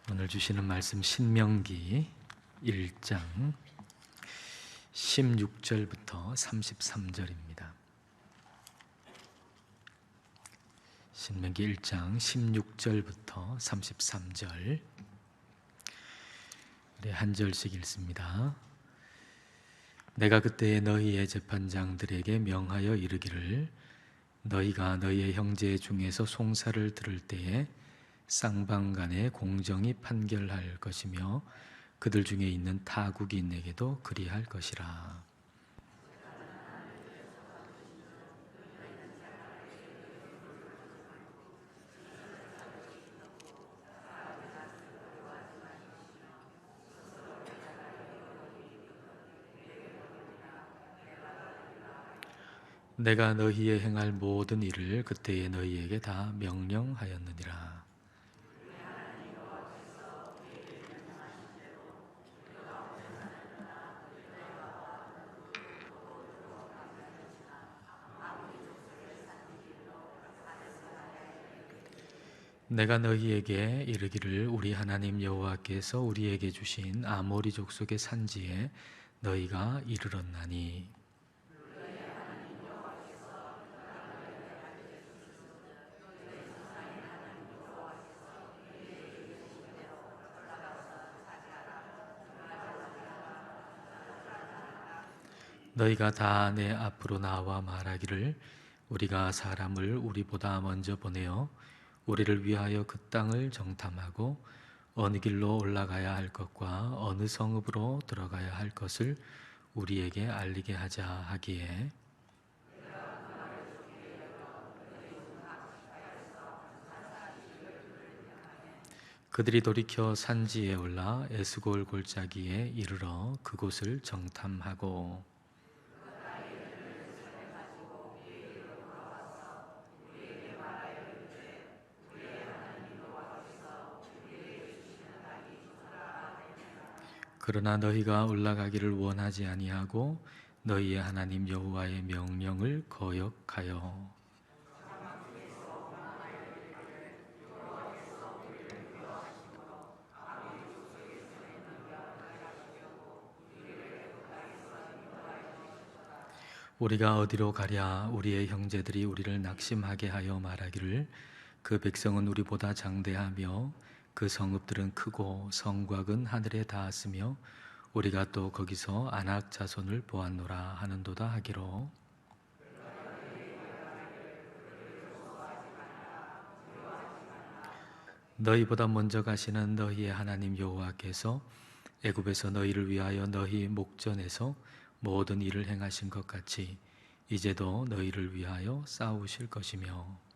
오늘 주시는 말씀 신명기 1장 16절부터 33절입니다. 신명기 1장 16절부터 33절 우리 한 절씩 읽습니다. 내가 그때 너희의 재판장들에게 명하여 이르기를 너희가 너희의 형제 중에서 송사를 들을 때에 쌍방간에 공정히 판결할 것이며 그들 중에 있는 타국인에게도 그리할 것이라. 내가 너희의 행할 모든 일을 그때에 너희에게 다 명령하였느니라. 내가 너희에게 이르기를 우리 하나님 여호와께서 우리에게 주신 아모리 족속의 산지에 너희가 이르렀나니 너희가 다 내 앞으로 나와 말하기를 우리가 사람을 우리보다 먼저 보내어 우리를 위하여 그 땅을 정탐하고 어느 길로 올라가야 할 것과 어느 성읍으로 들어가야 할 것을 우리에게 알리게 하자 하기에 그들이 돌이켜 산지에 올라 에스골 골짜기에 이르러 그곳을 정탐하고 그러나 너희가 올라가기를 원하지 아니하고 너희의 하나님 여호와의 명령을 거역하여 우리가 어디로 가랴 우리의 형제들이 우리를 낙심하게 하여 말하기를 그 백성은 우리보다 장대하며 그 성읍들은 크고 성곽은 하늘에 닿았으며 우리가 또 거기서 아낙 자손을 보았노라 하는도다 하기로 너희보다 먼저 가시는 너희의 하나님 여호와께서 애굽에서 너희를 위하여 너희 목전에서 모든 일을 행하신 것 같이 이제도 너희를 위하여 싸우실 것이며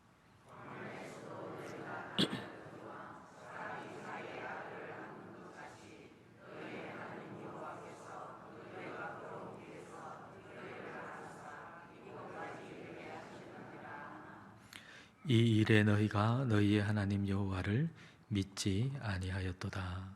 이 일에 너희가 너희의 하나님 여호와를 믿지 아니하였도다.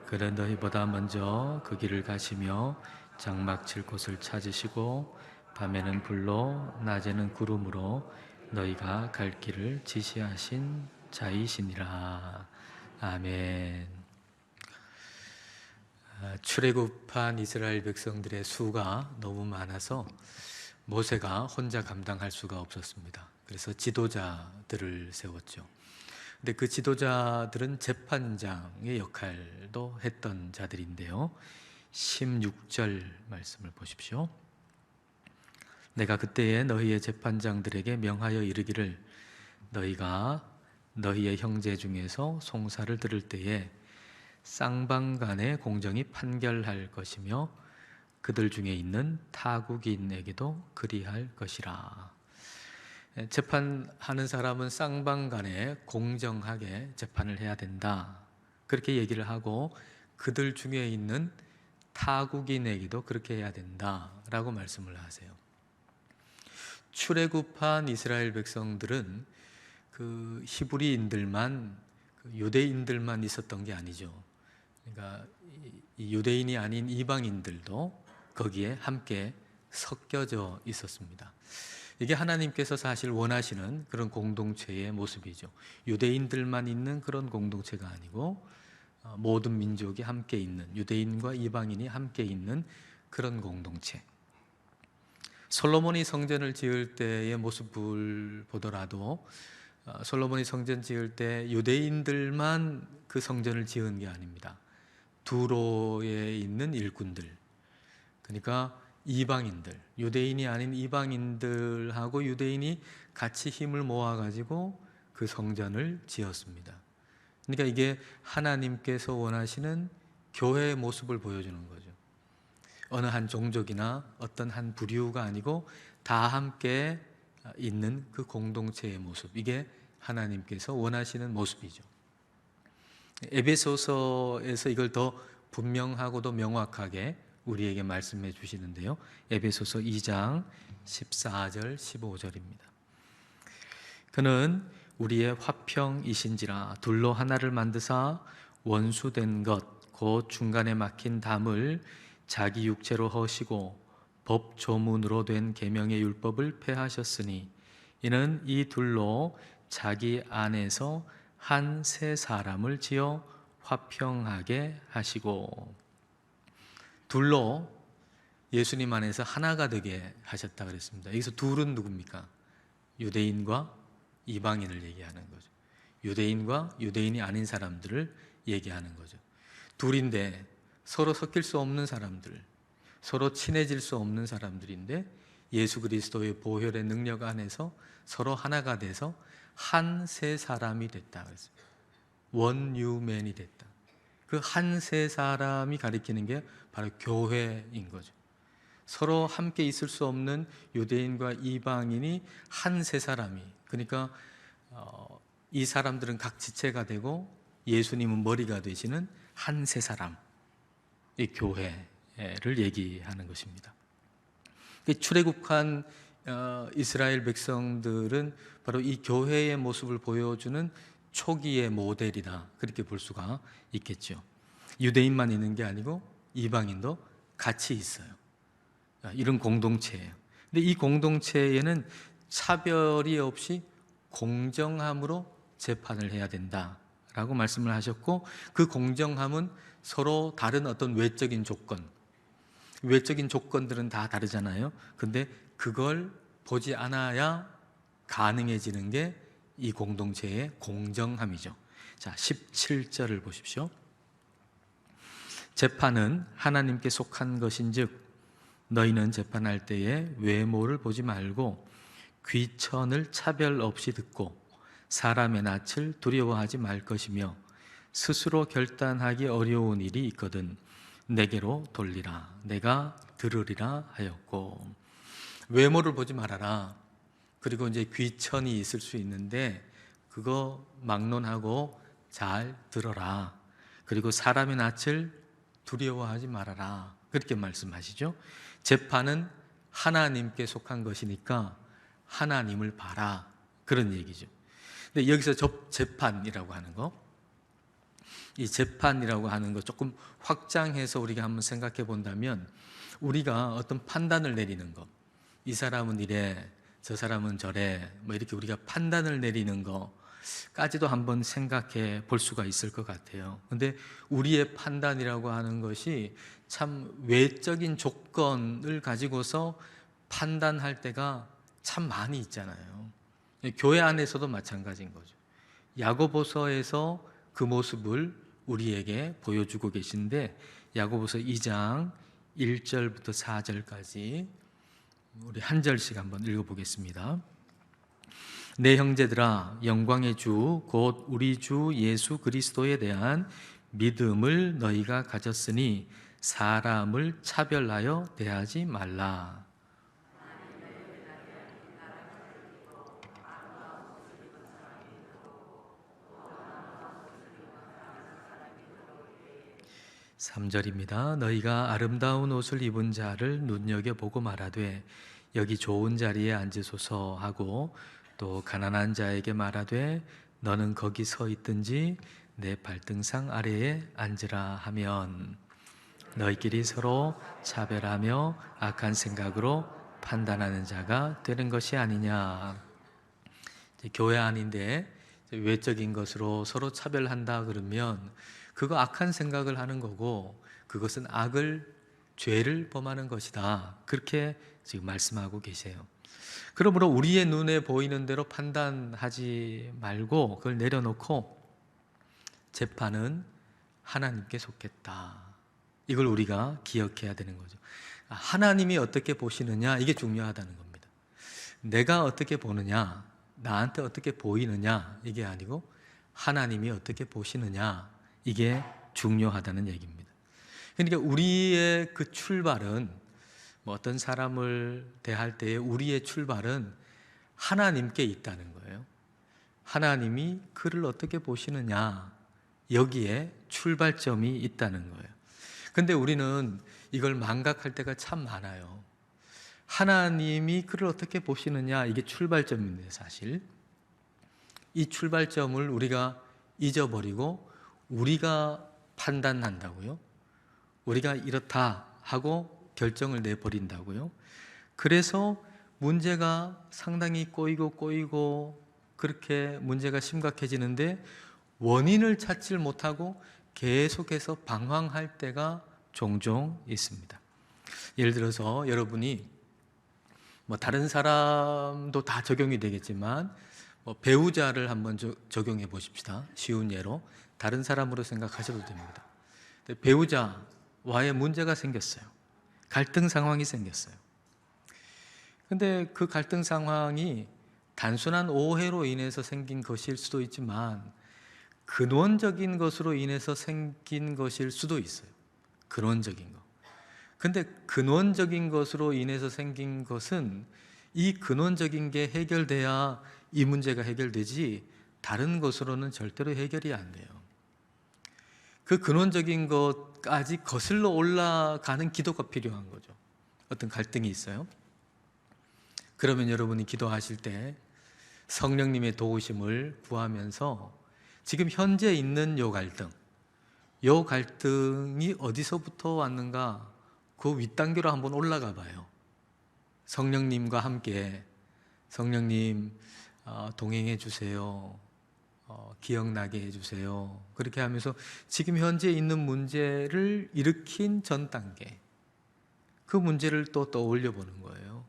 그는 너희보다 먼저 그 길을 가시며 장막 칠 곳을 찾으시고 밤에는 불로 낮에는 구름으로 너희가 갈 길을 지시하신 자이시니라. 아멘. 출애굽한 이스라엘 백성들의 수가 너무 많아서 모세가 혼자 감당할 수가 없었습니다. 그래서 지도자들을 세웠죠. 근데 그 지도자들은 재판장의 역할도 했던 자들인데요. 16절 말씀을 보십시오. 내가 그때에 너희의 재판장들에게 명하여 이르기를 너희가 너희의 형제 중에서 송사를 들을 때에 쌍방간에 공정히 판결할 것이며 그들 중에 있는 타국인에게도 그리할 것이라. 재판하는 사람은 쌍방간에 공정하게 재판을 해야 된다. 그렇게 얘기를 하고 그들 중에 있는 타국인에게도 그렇게 해야 된다라고 말씀을 하세요. 출애굽한 이스라엘 백성들은 그 히브리인들만 유대인들만 있었던 게 아니죠. 그러니까 이 유대인이 아닌 이방인들도 거기에 함께 섞여져 있었습니다. 이게 하나님께서 사실 원하시는 그런 공동체의 모습이죠. 유대인들만 있는 그런 공동체가 아니고 모든 민족이 함께 있는, 유대인과 이방인이 함께 있는 그런 공동체. 솔로몬이 성전을 지을 때의 모습을 보더라도 솔로몬이 성전 지을 때 유대인들만 그 성전을 지은 게 아닙니다. 두로에 있는 일꾼들, 그러니까 이방인들, 유대인이 아닌 이방인들하고 유대인이 같이 힘을 모아가지고 그 성전을 지었습니다. 그러니까 이게 하나님께서 원하시는 교회의 모습을 보여주는 거죠. 어느 한 종족이나 어떤 한 부류가 아니고 다 함께 있는 그 공동체의 모습, 이게 하나님께서 원하시는 모습이죠. 에베소서에서 이걸 더 분명하고도 명확하게 우리에게 말씀해 주시는데요. 에베소서 2장 14절 15절입니다. 그는 우리의 화평이신지라 둘로 하나를 만드사 원수된 것 곧 중간에 막힌 담을 자기 육체로 허시고 법 조문으로 된 계명의 율법을 폐하셨으니 이는 이 둘로 자기 안에서 한 새 사람을 지어 화평하게 하시고, 둘로 예수님 안에서 하나가 되게 하셨다 그랬습니다. 여기서 둘은 누굽니까? 유대인과 이방인을 얘기하는 거죠. 유대인과 유대인이 아닌 사람들을 얘기하는 거죠. 둘인데 서로 섞일 수 없는 사람들, 서로 친해질 수 없는 사람들인데 예수 그리스도의 보혈의 능력 안에서 서로 하나가 돼서 한 새 사람이 됐다 그랬습니다. 원유맨이 됐다. 그 한 새 사람이 가리키는 게 바로 교회인 거죠. 서로 함께 있을 수 없는 유대인과 이방인이 한 새 사람이, 그러니까 이 사람들은 각 지체가 되고 예수님은 머리가 되시는 한 새 사람, 이 교회를 얘기하는 것입니다. 출애굽한 이스라엘 백성들은 바로 이 교회의 모습을 보여주는 초기의 모델이다, 그렇게 볼 수가 있겠죠. 유대인만 있는 게 아니고 이방인도 같이 있어요. 이런 공동체예요. 근데 이 공동체에는 차별이 없이 공정함으로 재판을 해야 된다라고 말씀을 하셨고, 그 공정함은 서로 다른 어떤 외적인 조건들은 다 다르잖아요. 근데 그걸 보지 않아야 가능해지는 게 이 공동체의 공정함이죠. 자, 17절을 보십시오. 재판은 하나님께 속한 것인즉 너희는 재판할 때에 외모를 보지 말고 귀천을 차별 없이 듣고 사람의 낯을 두려워하지 말 것이며 스스로 결단하기 어려운 일이 있거든 내게로 돌리라, 내가 들으리라 하였고, 외모를 보지 말아라. 그리고 이제 귀천이 있을 수 있는데 그거 막론하고 잘 들어라. 그리고 사람의 낯을 두려워하지 말아라, 그렇게 말씀하시죠. 재판은 하나님께 속한 것이니까 하나님을 봐라, 그런 얘기죠. 근데 여기서 재판이라고 하는 거, 이 재판이라고 하는 거 조금 확장해서 우리가 한번 생각해 본다면, 우리가 어떤 판단을 내리는 거, 이 사람은 이래, 저 사람은 저래, 뭐 이렇게 우리가 판단을 내리는 거까지도 한번 생각해 볼 수가 있을 것 같아요. 근데 우리의 판단이라고 하는 것이 참 외적인 조건을 가지고서 판단할 때가 참 많이 있잖아요. 교회 안에서도 마찬가지인 거죠. 야고보서에서 그 모습을 우리에게 보여주고 계신데, 야고보서 2장 1절부터 4절까지 우리 한 절씩 한번 읽어보겠습니다. 내 형제들아, 영광의 주 곧 우리 주 예수 그리스도에 대한 믿음을 너희가 가졌으니 사람을 차별하여 대하지 말라. (3절입니다) 너희가 아름다운 옷을 입은 자를 눈여겨보고 말하되 여기 좋은 자리에 앉으소서 하고, 또 가난한 자에게 말하되 너는 거기 서 있든지 내 발등상 아래에 앉으라 하면, 너희끼리 서로 차별하며 악한 생각으로 판단하는 자가 되는 것이 아니냐. 교회 안인데 외적인 것으로 서로 차별한다 그러면 그거 악한 생각을 하는 거고, 그것은 죄를 범하는 것이다. 그렇게 지금 말씀하고 계세요. 그러므로 우리의 눈에 보이는 대로 판단하지 말고 그걸 내려놓고 재판은 하나님께 속했다. 이걸 우리가 기억해야 되는 거죠. 하나님이 어떻게 보시느냐, 이게 중요하다는 겁니다. 내가 어떻게 보느냐, 나한테 어떻게 보이느냐, 이게 아니고 하나님이 어떻게 보시느냐, 이게 중요하다는 얘기입니다. 그러니까 우리의 그 출발은, 어떤 사람을 대할 때에 우리의 출발은 하나님께 있다는 거예요. 하나님이 그를 어떻게 보시느냐, 여기에 출발점이 있다는 거예요. 근데 우리는 이걸 망각할 때가 참 많아요. 하나님이 그를 어떻게 보시느냐, 이게 출발점인데 사실 이 출발점을 우리가 잊어버리고 우리가 판단한다고요? 우리가 이렇다 하고 결정을 내버린다고요? 그래서 문제가 상당히 꼬이고 그렇게 문제가 심각해지는데 원인을 찾질 못하고 계속해서 방황할 때가 종종 있습니다. 예를 들어서 여러분이 다른 사람도 다 적용이 되겠지만 배우자를 한번 적용해 보십시다. 쉬운 예로 다른 사람으로 생각하셔도 됩니다. 배우자와의 문제가 생겼어요. 갈등 상황이 생겼어요. 근데 그 갈등 상황이 단순한 오해로 인해서 생긴 것일 수도 있지만 근원적인 것으로 인해서 생긴 것일 수도 있어요. 근원적인 것. 근데 근원적인 것으로 인해서 생긴 것은 이 근원적인 게 해결돼야 이 문제가 해결되지 다른 것으로는 절대로 해결이 안 돼요. 그 근원적인 것까지 거슬러 올라가는 기도가 필요한 거죠. 어떤 갈등이 있어요. 그러면 여러분이 기도하실 때 성령님의 도우심을 구하면서 지금 현재 있는 요 갈등이 어디서부터 왔는가, 그 윗단계로 한번 올라가 봐요. 성령님과 함께 성령님 동행해 주세요. 기억나게 해주세요. 그렇게 하면서 지금 현재 있는 문제를 일으킨 전 단계, 그 문제를 또 떠올려 보는 거예요.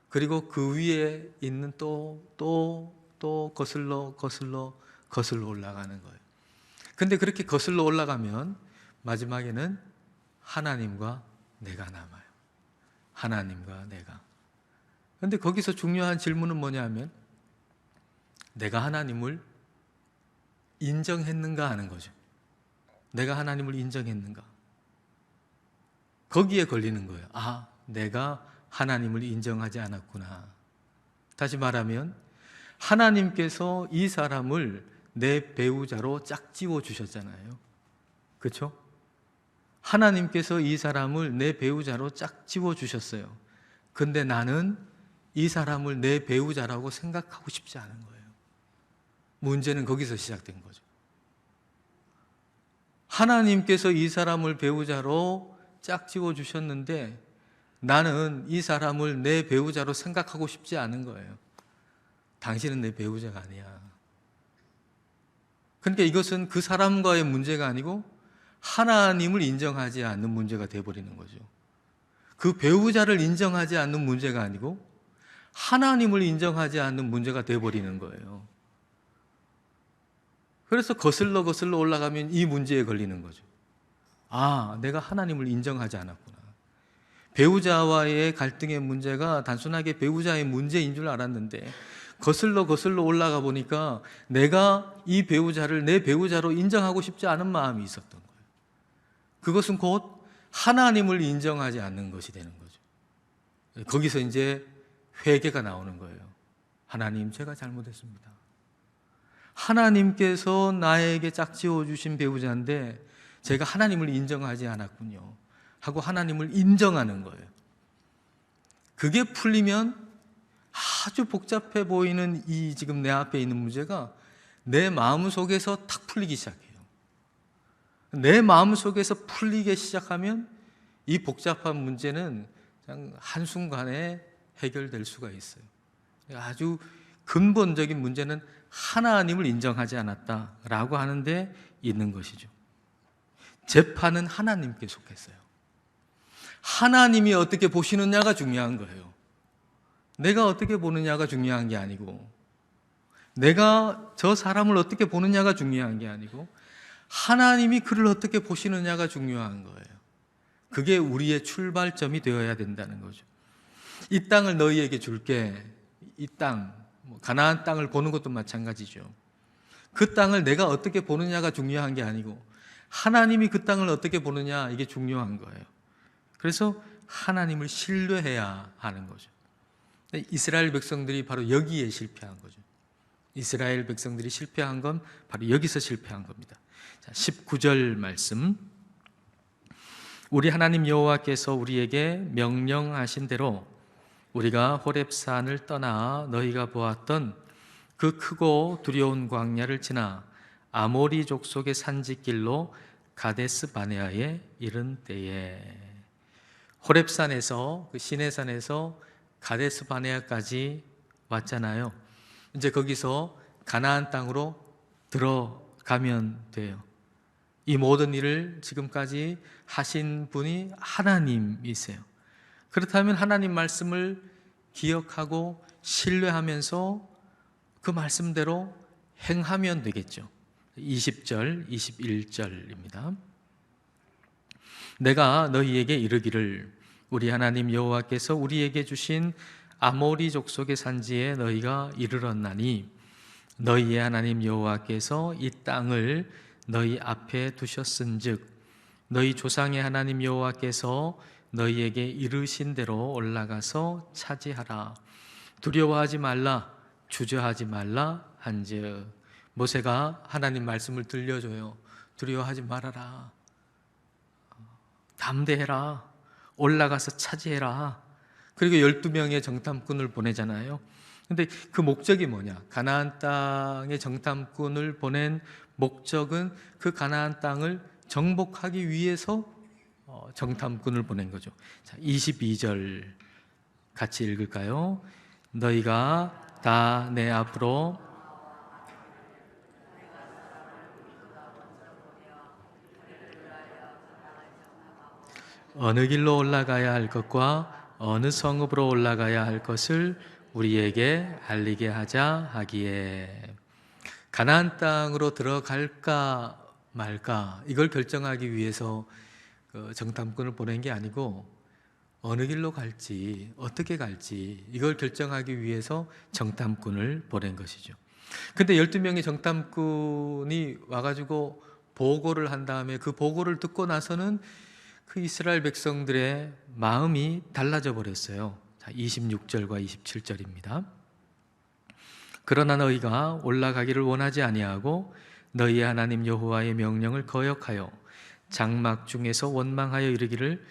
그리고 그 위에 있는 또 거슬러 올라가는 거예요. 근데 그렇게 거슬러 올라가면 마지막에는 하나님과 내가 남아요. 하나님과 내가. 근데 거기서 중요한 질문은 뭐냐면 내가 하나님을 인정했는가 하는 거죠. 내가 하나님을 인정했는가. 거기에 걸리는 거예요. 아, 내가 하나님을 인정하지 않았구나. 다시 말하면 하나님께서 이 사람을 내 배우자로 짝지워 주셨잖아요. 그렇죠? 하나님께서 이 사람을 내 배우자로 짝지워 주셨어요. 근데 나는 이 사람을 내 배우자라고 생각하고 싶지 않은 거예요. 문제는 거기서 시작된 거죠. 하나님께서 이 사람을 배우자로 짝지워 주셨는데 나는 이 사람을 내 배우자로 생각하고 싶지 않은 거예요. 당신은 내 배우자가 아니야. 그러니까 이것은 그 사람과의 문제가 아니고 하나님을 인정하지 않는 문제가 되어버리는 거죠. 그 배우자를 인정하지 않는 문제가 아니고 하나님을 인정하지 않는 문제가 되어버리는 거예요. 그래서 거슬러 올라가면 이 문제에 걸리는 거죠. 아, 내가 하나님을 인정하지 않았구나. 배우자와의 갈등의 문제가 단순하게 배우자의 문제인 줄 알았는데 거슬러 올라가 보니까 내가 이 배우자를 내 배우자로 인정하고 싶지 않은 마음이 있었던 거예요. 그것은 곧 하나님을 인정하지 않는 것이 되는 거죠. 거기서 이제 회개가 나오는 거예요. 하나님, 제가 잘못했습니다. 하나님께서 나에게 짝지어 주신 배우자인데 제가 하나님을 인정하지 않았군요 하고 하나님을 인정하는 거예요. 그게 풀리면 아주 복잡해 보이는 이 지금 내 앞에 있는 문제가 내 마음 속에서 탁 풀리기 시작해요. 내 마음 속에서 풀리기 시작하면 이 복잡한 문제는 그냥 한순간에 해결될 수가 있어요. 아주 근본적인 문제는 하나님을 인정하지 않았다라고 하는데 있는 것이죠. 재판은 하나님께 속했어요. 하나님이 어떻게 보시느냐가 중요한 거예요. 내가 어떻게 보느냐가 중요한 게 아니고, 내가 저 사람을 어떻게 보느냐가 중요한 게 아니고, 하나님이 그를 어떻게 보시느냐가 중요한 거예요. 그게 우리의 출발점이 되어야 된다는 거죠. 이 땅을 너희에게 줄게. 이 땅, 가나안 땅을 보는 것도 마찬가지죠. 그 땅을 내가 어떻게 보느냐가 중요한 게 아니고 하나님이 그 땅을 어떻게 보느냐, 이게 중요한 거예요. 그래서 하나님을 신뢰해야 하는 거죠. 이스라엘 백성들이 바로 여기에 실패한 거죠. 이스라엘 백성들이 실패한 건 바로 여기서 실패한 겁니다. 자, 19절 말씀. 우리 하나님 여호와께서 우리에게 명령하신 대로 우리가 호렙산을 떠나 너희가 보았던 그 크고 두려운 광야를 지나 아모리 족속의 산지길로 가데스 바네아에 이른 때에, 호렙산에서, 그 시내산에서 가데스 바네아까지 왔잖아요. 이제 거기서 가나안 땅으로 들어가면 돼요. 이 모든 일을 지금까지 하신 분이 하나님이세요. 그렇다면 하나님 말씀을 기억하고 신뢰하면서 그 말씀대로 행하면 되겠죠. 20절, 21절입니다. 내가 너희에게 이르기를 우리 하나님 여호와께서 우리에게 주신 아모리 족속의 산지에 너희가 이르렀나니 너희의 하나님 여호와께서 이 땅을 너희 앞에 두셨은즉 너희 조상의 하나님 여호와께서 너희에게 이르신 대로 올라가서 차지하라. 두려워하지 말라, 주저하지 말라 한즉. 모세가 하나님 말씀을 들려줘요. 두려워하지 말아라, 담대해라, 올라가서 차지해라. 그리고 12명의 정탐꾼을 보내잖아요. 근데 그 목적이 뭐냐? 가나안 땅의 정탐꾼을 보낸 목적은 그 가나안 땅을 정복하기 위해서 정탐꾼을 보낸 거죠. 자, 22절 같이 읽을까요? 너희가 다 내 앞으로 어느 길로 올라가야 할 것과 어느 성읍으로 올라가야 할 것을 우리에게 알리게 하자 하기에, 가나안 땅으로 들어갈까 말까 이걸 결정하기 위해서 정탐꾼을 보낸 게 아니고 어느 길로 갈지 어떻게 갈지 이걸 결정하기 위해서 정탐꾼을 보낸 것이죠. 근데 12명의 정탐꾼이 와가지고 보고를 한 다음에 그 보고를 듣고 나서는 그 이스라엘 백성들의 마음이 달라져 버렸어요. 26절과 27절입니다. 그러나 너희가 올라가기를 원하지 아니하고 너희의 하나님 여호와의 명령을 거역하여 장막 중에서 원망하여 이르기를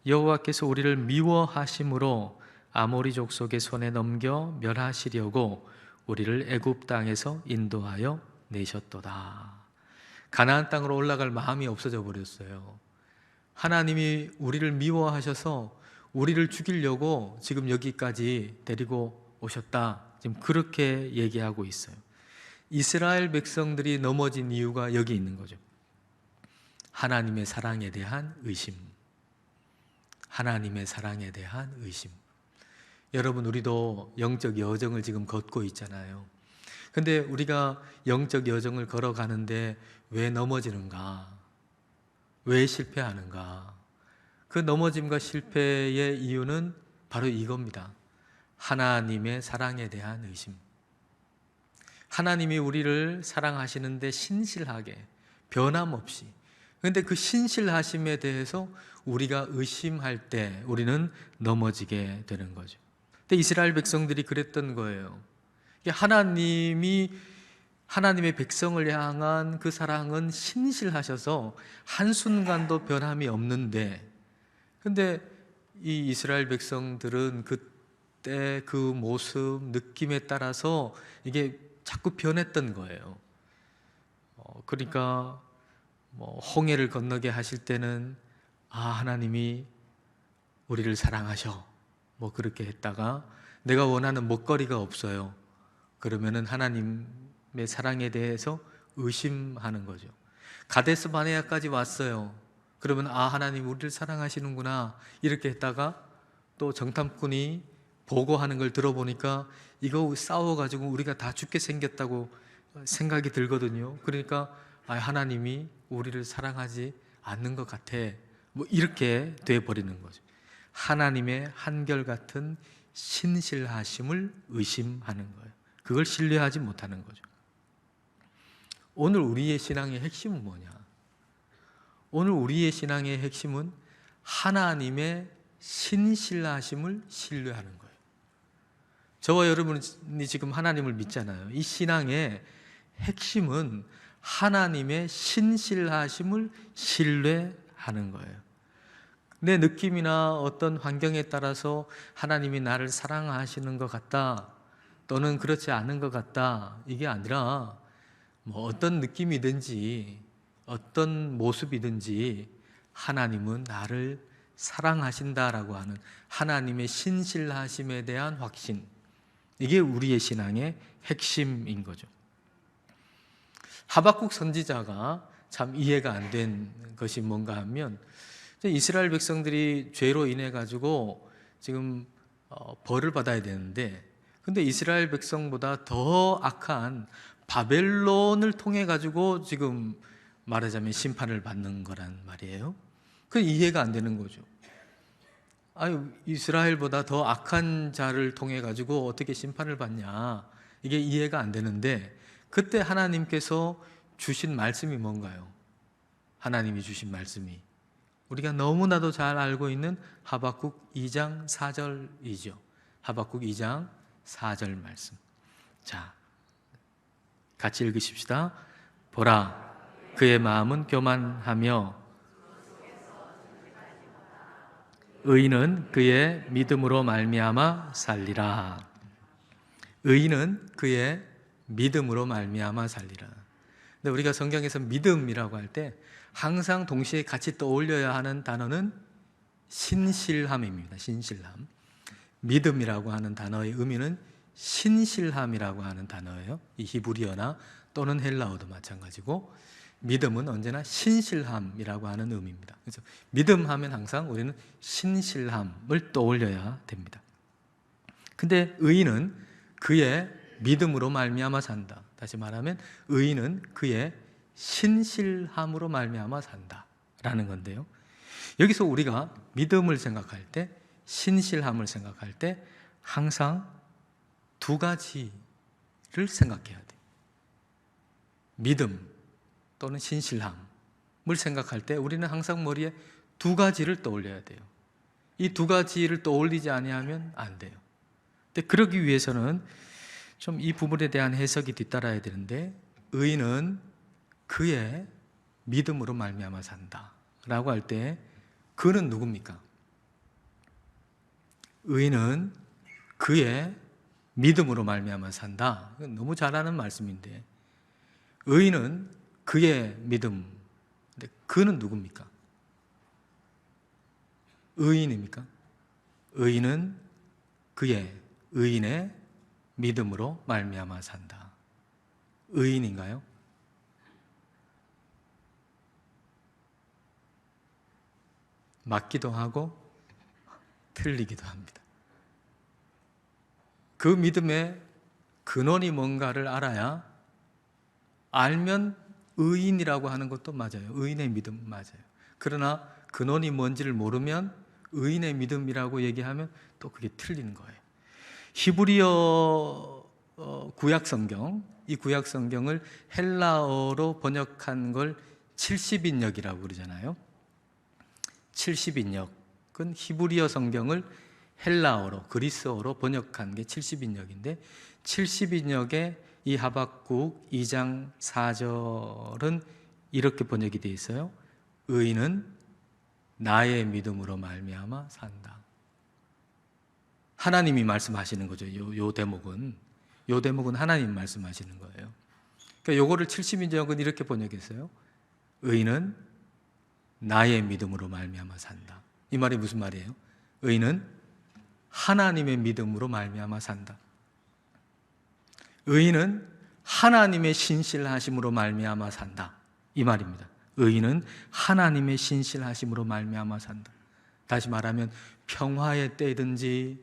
여호와께서 우리를 미워하심으로 아모리 족속의 손에 넘겨 멸하시려고 우리를 애굽 땅에서 인도하여 내셨도다. 가나안 땅으로 올라갈 마음이 없어져 버렸어요. 하나님이 우리를 미워하셔서 우리를 죽이려고 지금 여기까지 데리고 오셨다. 지금 그렇게 얘기하고 있어요. 이스라엘 백성들이 넘어진 이유가 여기 있는 거죠. 하나님의 사랑에 대한 의심. 하나님의 사랑에 대한 의심. 여러분, 우리도 영적 여정을 지금 걷고 있잖아요. 근데 우리가 영적 여정을 걸어가는데 왜 넘어지는가? 왜 실패하는가? 그 넘어짐과 실패의 이유는 바로 이겁니다. 하나님의 사랑에 대한 의심. 하나님이 우리를 사랑하시는데 신실하게, 변함없이. 그런데 그 신실하심에 대해서 우리가 의심할 때 우리는 넘어지게 되는 거죠. 근데 이스라엘 백성들이 그랬던 거예요. 하나님의 백성을 향한 그 사랑은 신실하셔서 한순간도 변함이 없는데, 근데 이 이스라엘 백성들은 그때 그 모습, 느낌에 따라서 이게 자꾸 변했던 거예요. 그러니까 홍해를 건너게 하실 때는 하나님이 우리를 사랑하셔, 뭐 그렇게 했다가 내가 원하는 먹거리가 없어요. 그러면은 하나님의 사랑에 대해서 의심하는 거죠. 가데스 바네아까지 왔어요. 그러면 하나님 우리를 사랑하시는구나 이렇게 했다가 또 정탐꾼이 보고하는 걸 들어보니까 이거 싸워가지고 우리가 다 죽게 생겼다고 생각이 들거든요. 그러니까 하나님이 우리를 사랑하지 않는 것 같아. 뭐 이렇게 돼버리는 거죠. 하나님의 한결같은 신실하심을 의심하는 거예요. 그걸 신뢰하지 못하는 거죠. 오늘 우리의 신앙의 핵심은 뭐냐? 오늘 우리의 신앙의 핵심은 하나님의 신실하심을 신뢰하는 거예요. 저와 여러분이 지금 하나님을 믿잖아요. 이 신앙의 핵심은 하나님의 신실하심을 신뢰하는 거예요. 내 느낌이나 어떤 환경에 따라서 하나님이 나를 사랑하시는 것 같다 또는 그렇지 않은 것 같다 이게 아니라 뭐 어떤 느낌이든지 어떤 모습이든지 하나님은 나를 사랑하신다라고 하는 하나님의 신실하심에 대한 확신, 이게 우리의 신앙의 핵심인 거죠. 하박국 선지자가 참 이해가 안 된 것이 뭔가 하면 이스라엘 백성들이 죄로 인해 가지고 지금 벌을 받아야 되는데 근데 이스라엘 백성보다 더 악한 바벨론을 통해 가지고 지금 말하자면 심판을 받는 거란 말이에요. 그 이해가 안 되는 거죠. 이스라엘보다 더 악한 자를 통해 가지고 어떻게 심판을 받냐, 이게 이해가 안 되는데 그때 하나님께서 주신 말씀이 뭔가요? 하나님이 주신 말씀이 우리가 너무나도 잘 알고 있는 하박국 2장 4절이죠. 하박국 2장 4절 말씀. 자, 같이 읽으십시다. 보라, 그의 마음은 교만하며 의인은 그의 믿음으로 말미암아 살리라. 의인은 그의 믿음으로 말미암아 살리라. 근데 우리가 성경에서 믿음이라고 할 때 항상 동시에 같이 떠올려야 하는 단어는 신실함입니다. 신실함. 믿음이라고 하는 단어의 의미는 신실함이라고 하는 단어예요. 이 히브리어나 또는 헬라어도 마찬가지고 믿음은 언제나 신실함이라고 하는 의미입니다. 그래서 믿음하면 항상 우리는 신실함을 떠올려야 됩니다. 근데 의인은 그의 믿음으로 말미암아 산다. 다시 말하면 의인은 그의 신실함으로 말미암아 산다라는 건데요. 여기서 우리가 믿음을 생각할 때, 신실함을 생각할 때 항상 두 가지를 생각해야 돼요. 믿음 또는 신실함을 생각할 때 우리는 항상 머리에 두 가지를 떠올려야 돼요. 이 두 가지를 떠올리지 아니하면 안 돼요. 근데 그러기 위해서는 좀 이 부분에 대한 해석이 뒤따라야 되는데, 의인은 그의 믿음으로 말미암아 산다라고 할 때 그는 누굽니까? 의인은 그의 믿음으로 말미암아 산다. 너무 잘 아는 말씀인데, 의인은 그의 믿음. 근데 그는 누굽니까? 의인입니까? 의인은 의인의 믿음으로 말미암아 산다. 의인인가요? 맞기도 하고 틀리기도 합니다. 그 믿음의 근원이 뭔가를 알면 의인이라고 하는 것도 맞아요. 의인의 믿음 맞아요. 그러나 근원이 뭔지를 모르면 의인의 믿음이라고 얘기하면 또 그게 틀리는 거예요. 히브리어 구약 성경, 이 구약 성경을 헬라어로 번역한 걸 70인역이라고 그러잖아요. 70인역은 히브리어 성경을 헬라어로, 그리스어로 번역한 게 70인역인데 70인역의 이 하박국 2장 4절은 이렇게 번역이 되어 있어요. 의인은 나의 믿음으로 말미암아 산다. 하나님이 말씀하시는 거죠. 요 대목은 하나님 말씀하시는 거예요. 그러니까 요거를 70인역은 이렇게 번역했어요. 의인은 나의 믿음으로 말미암아 산다. 이 말이 무슨 말이에요? 의인은 하나님의 믿음으로 말미암아 산다. 의인은 하나님의 신실하심으로 말미암아 산다. 이 말입니다. 의인은 하나님의 신실하심으로 말미암아 산다. 다시 말하면 평화의 때든지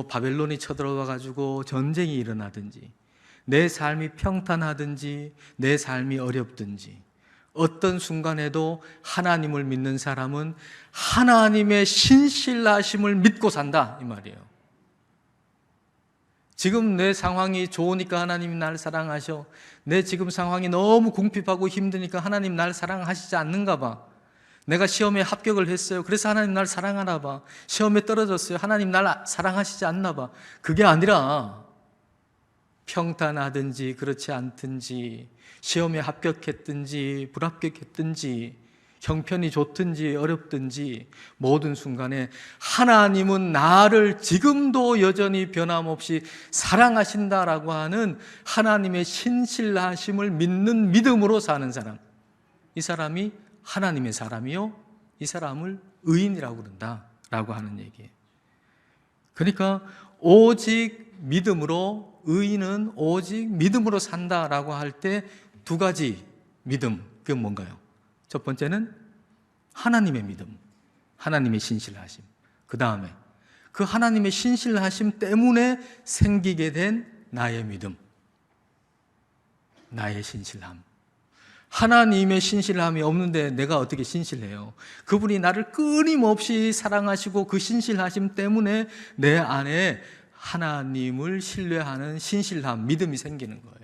바벨론이 쳐들어와 가지고 전쟁이 일어나든지 내 삶이 평탄하든지 내 삶이 어렵든지 어떤 순간에도 하나님을 믿는 사람은 하나님의 신실하심을 믿고 산다 이 말이에요. 지금 내 상황이 좋으니까 하나님이 날 사랑하셔. 내 지금 상황이 너무 궁핍하고 힘드니까 하나님 날 사랑하시지 않는가 봐. 내가 시험에 합격을 했어요. 그래서 하나님 날 사랑하나 봐. 시험에 떨어졌어요. 하나님 날 사랑하시지 않나 봐. 그게 아니라 평탄하든지 그렇지 않든지 시험에 합격했든지 불합격했든지 형편이 좋든지 어렵든지 모든 순간에 하나님은 나를 지금도 여전히 변함없이 사랑하신다라고 하는 하나님의 신실하심을 믿는 믿음으로 사는 사람, 이 사람이 하나님의 사람이요 이 사람을 의인이라고 그런다라고 하는 얘기예요. 그러니까 오직 믿음으로, 의인은 오직 믿음으로 산다라고 할 때 두 가지 믿음, 그게 뭔가요? 첫 번째는 하나님의 믿음, 하나님의 신실하심. 그 다음에 그 하나님의 신실하심 때문에 생기게 된 나의 믿음, 나의 신실함. 하나님의 신실함이 없는데 내가 어떻게 신실해요? 그분이 나를 끊임없이 사랑하시고 그 신실하심 때문에 내 안에 하나님을 신뢰하는 신실함, 믿음이 생기는 거예요.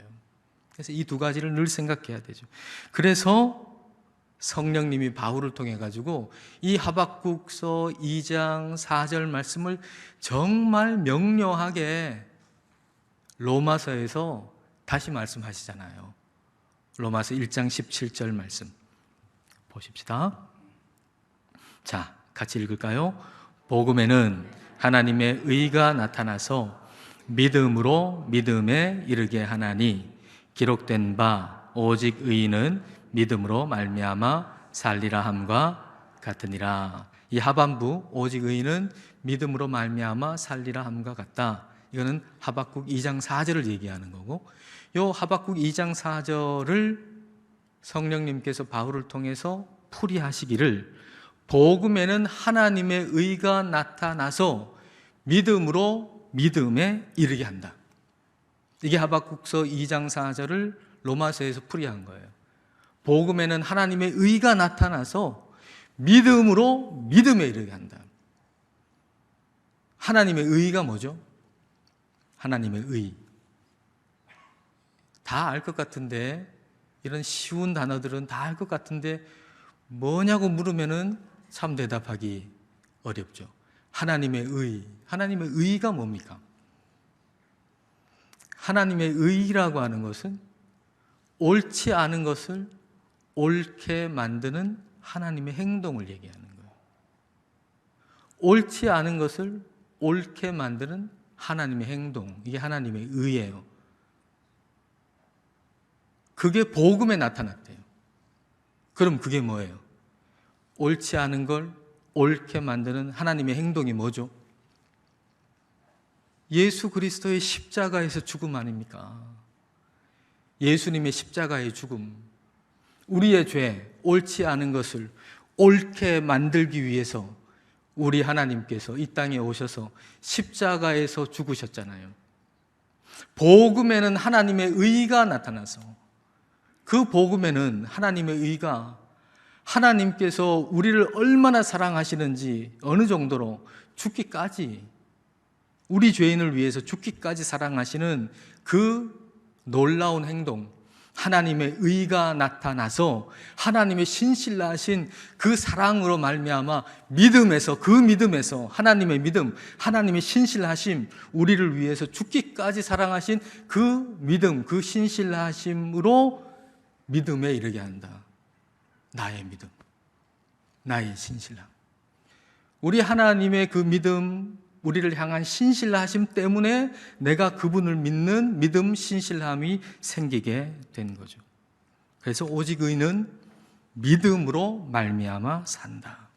그래서 이 두 가지를 늘 생각해야 되죠. 그래서 성령님이 바울을 통해 가지고 이 하박국서 2장 4절 말씀을 정말 명료하게 로마서에서 다시 말씀하시잖아요. 로마서 1장 17절 말씀 보십시다. 자, 같이 읽을까요? 복음에는 하나님의 의가 나타나서 믿음으로 믿음에 이르게 하나니 기록된 바 오직 의인은 믿음으로 말미암아 살리라 함과 같으니라. 이 하반부 오직 의인은 믿음으로 말미암아 살리라 함과 같다. 이거는 하박국 2장 4절을 얘기하는 거고, 요 하박국 2장 4절을 성령님께서 바울을 통해서 풀이하시기를 복음에는 하나님의 의가 나타나서 믿음으로 믿음에 이르게 한다. 이게 하박국서 2장 4절을 로마서에서 풀이한 거예요. 복음에는 하나님의 의가 나타나서 믿음으로 믿음에 이르게 한다. 하나님의 의가 뭐죠? 하나님의 의. 다 알 것 같은데, 이런 쉬운 단어들은 다 알 것 같은데 뭐냐고 물으면은 참 대답하기 어렵죠. 하나님의 의. 하나님의 의가 뭡니까? 하나님의 의라고 하는 것은 옳지 않은 것을 옳게 만드는 하나님의 행동을 얘기하는 거예요. 옳지 않은 것을 옳게 만드는 하나님의 행동, 이게 하나님의 의예요. 그게 복음에 나타났대요. 그럼 그게 뭐예요? 옳지 않은 걸 옳게 만드는 하나님의 행동이 뭐죠? 예수 그리스도의 십자가에서 죽음 아닙니까? 예수님의 십자가의 죽음, 우리의 죄, 옳지 않은 것을 옳게 만들기 위해서 우리 하나님께서 이 땅에 오셔서 십자가에서 죽으셨잖아요. 복음에는 하나님의 의가 나타나서, 그 복음에는 하나님의 의가 하나님께서 우리를 얼마나 사랑하시는지, 어느 정도로 죽기까지, 우리 죄인을 위해서 죽기까지 사랑하시는 그 놀라운 행동, 하나님의 의가 나타나서 하나님의 신실하신 그 사랑으로 말미암아 믿음에서, 그 믿음에서 하나님의 믿음, 하나님의 신실하심, 우리를 위해서 죽기까지 사랑하신 그 믿음, 그 신실하심으로 믿음에 이르게 한다. 나의 믿음, 나의 신실함. 우리 하나님의 그 믿음, 우리를 향한 신실하심 때문에 내가 그분을 믿는 믿음, 신실함이 생기게 된 거죠. 그래서 오직 의인은 믿음으로 말미암아 산다.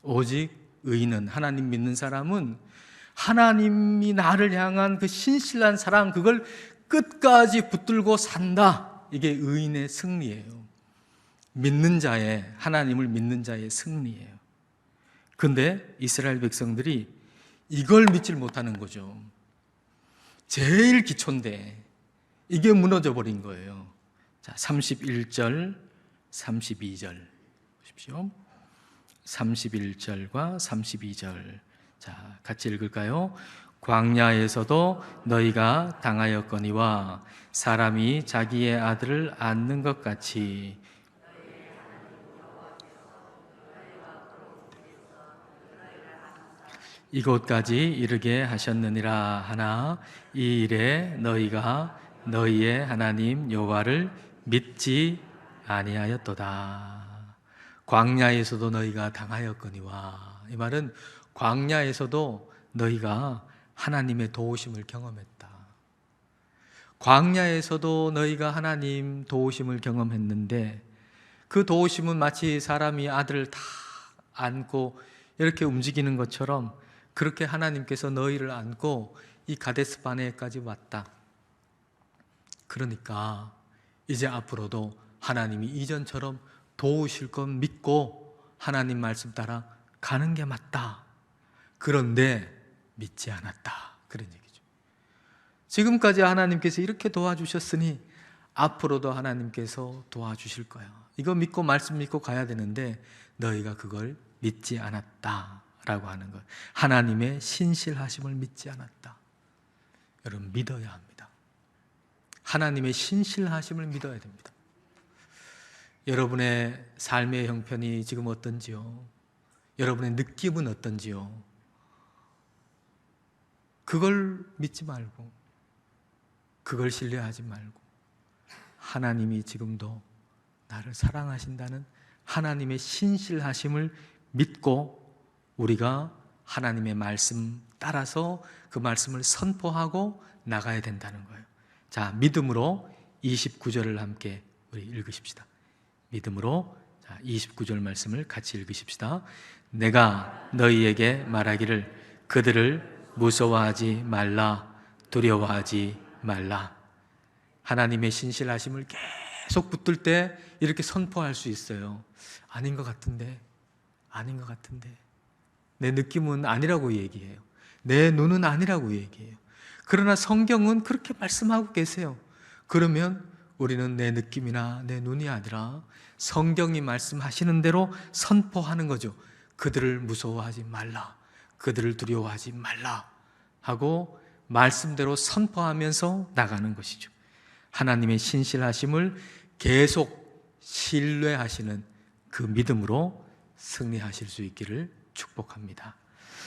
오직 의인은, 하나님 믿는 사람은 하나님이 나를 향한 그 신실한 사랑, 그걸 끝까지 붙들고 산다. 이게 의인의 승리예요. 믿는 자의, 하나님을 믿는 자의 승리예요. 근데 이스라엘 백성들이 이걸 믿질 못하는 거죠. 제일 기초인데 이게 무너져 버린 거예요. 자, 31절, 32절 보십시오. 31절과 32절. 자, 같이 읽을까요? 광야에서도 너희가 당하였거니와 사람이 자기의 아들을 안는 것 같이 이곳까지 이르게 하셨느니라 하나 이 일에 너희가 너희의 하나님 여호와를 믿지 아니하였도다. 광야에서도 너희가 당하였거니와, 이 말은 광야에서도 너희가 하나님의 도우심을 경험했다. 광야에서도 너희가 하나님 도우심을 경험했는데 그 도우심은 마치 사람이 아들을 다 안고 이렇게 움직이는 것처럼 그렇게 하나님께서 너희를 안고 이 가데스 바네까지 왔다. 그러니까 이제 앞으로도 하나님이 이전처럼 도우실 것 믿고 하나님 말씀 따라 가는 게 맞다. 그런데 믿지 않았다. 그런 얘기죠. 지금까지 하나님께서 이렇게 도와주셨으니 앞으로도 하나님께서 도와주실 거야. 이거 믿고 말씀 믿고 가야 되는데 너희가 그걸 믿지 않았다 라고 하는 것. 하나님의 신실하심을 믿지 않았다. 여러분, 믿어야 합니다. 하나님의 신실하심을 믿어야 됩니다. 여러분의 삶의 형편이 지금 어떤지요? 여러분의 느낌은 어떤지요? 그걸 믿지 말고, 그걸 신뢰하지 말고, 하나님이 지금도 나를 사랑하신다는 하나님의 신실하심을 믿고 우리가 하나님의 말씀 따라서 그 말씀을 선포하고 나가야 된다는 거예요. 자, 믿음으로 29절을 함께 우리 읽으십시다. 믿음으로 29절 말씀을 같이 읽으십시다. 내가 너희에게 말하기를 그들을 무서워하지 말라, 두려워하지 말라. 하나님의 신실하심을 계속 붙들 때 이렇게 선포할 수 있어요. 아닌 것 같은데, 아닌 것 같은데, 내 느낌은 아니라고 얘기해요. 내 눈은 아니라고 얘기해요. 그러나 성경은 그렇게 말씀하고 계세요. 그러면 우리는 내 느낌이나 내 눈이 아니라 성경이 말씀하시는 대로 선포하는 거죠. 그들을 무서워하지 말라, 그들을 두려워하지 말라 하고 말씀대로 선포하면서 나가는 것이죠. 하나님의 신실하심을 계속 신뢰하시는 그 믿음으로 승리하실 수 있기를 축복합니다.